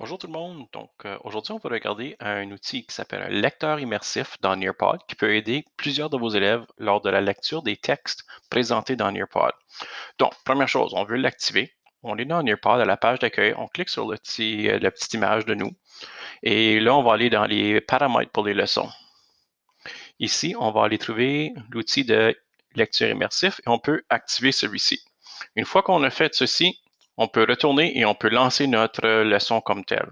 Bonjour tout le monde. Aujourd'hui, on va regarder un outil qui s'appelle un lecteur immersif dans Nearpod qui peut aider plusieurs de vos élèves lors de la lecture des textes présentés dans Nearpod. Donc, première chose, on veut l'activer. On est dans Nearpod à la page d'accueil. On clique sur la petite image de nous. Et là, on va aller dans les paramètres pour les leçons. Ici, on va aller trouver l'outil de lecture immersif et on peut activer celui-ci. Une fois qu'on a fait ceci, on peut retourner et on peut lancer notre leçon comme telle.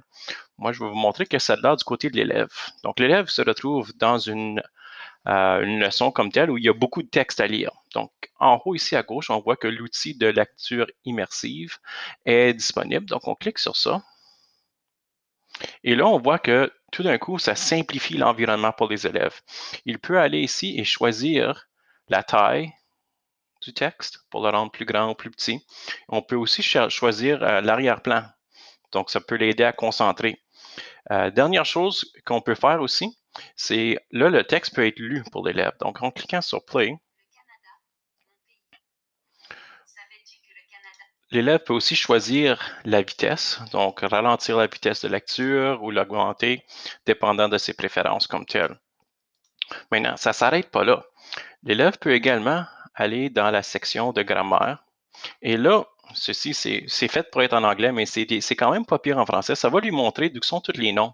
Moi, je vais vous montrer que ça a l'air du côté de l'élève. Donc, l'élève se retrouve dans une leçon comme telle où il y a beaucoup de texte à lire. Donc, en haut, ici à gauche, on voit que l'outil de lecture immersive est disponible. Donc, on clique sur ça. Et là, on voit que tout d'un coup, ça simplifie l'environnement pour les élèves. Il peut aller ici et choisir la taille du texte pour le rendre plus grand ou plus petit. On peut aussi choisir l'arrière-plan. Donc, ça peut l'aider à concentrer. Dernière chose qu'on peut faire aussi, c'est là, le texte peut être lu pour l'élève. Donc, en cliquant sur Play, l'élève peut aussi choisir la vitesse, donc ralentir la vitesse de lecture ou l'augmenter, dépendant de ses préférences comme telles. Maintenant, ça ne s'arrête pas là. L'élève peut également aller dans la section de grammaire. Et là, ceci, c'est fait pour être en anglais, mais c'est quand même pas pire en français. Ça va lui montrer d'où sont tous les noms.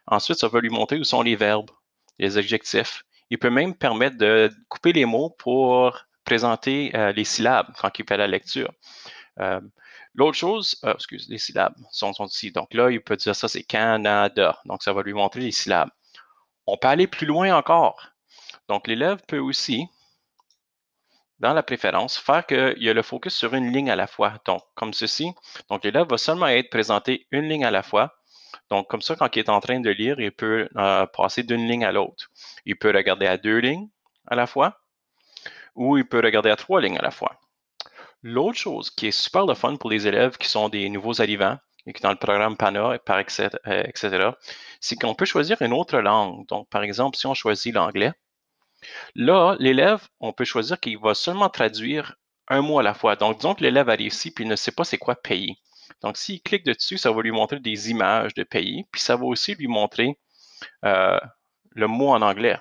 Ensuite, ça va lui montrer où sont les verbes, les adjectifs. Il peut même permettre de couper les mots pour présenter les syllabes quand il fait la lecture. L'autre chose, excuse, les syllabes sont ici. Donc là, il peut dire ça, c'est Canada. Donc, ça va lui montrer les syllabes. On peut aller plus loin encore. Donc, l'élève peut aussi, dans la préférence, faire qu'il y a le focus sur une ligne à la fois. Donc, comme ceci. Donc, l'élève va seulement être présenté une ligne à la fois. Donc, comme ça, quand il est en train de lire, il peut passer d'une ligne à l'autre. Il peut regarder à 2 lignes à la fois ou il peut regarder à 3 lignes à la fois. L'autre chose qui est super le fun pour les élèves qui sont des nouveaux arrivants et qui sont dans le programme PANA, etc., c'est qu'on peut choisir une autre langue. Donc, par exemple, si on choisit l'anglais, là, l'élève, on peut choisir qu'il va seulement traduire un mot à la fois. Donc, disons que l'élève arrive ici puis il ne sait pas c'est quoi pays. Donc, s'il clique dessus, ça va lui montrer des images de pays, puis ça va aussi lui montrer le mot en anglais.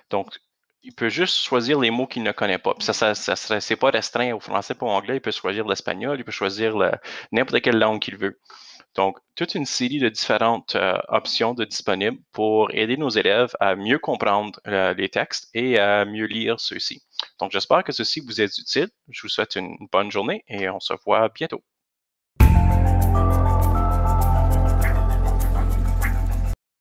Donc, il peut juste choisir les mots qu'il ne connaît pas. Puis c'est pas restreint au français ou au anglais. Il peut choisir l'espagnol, il peut choisir n'importe quelle langue qu'il veut. Donc, toute une série de différentes options disponibles pour aider nos élèves à mieux comprendre les textes et à mieux lire ceux-ci. Donc, j'espère que ceci vous est utile. Je vous souhaite une bonne journée et on se voit bientôt.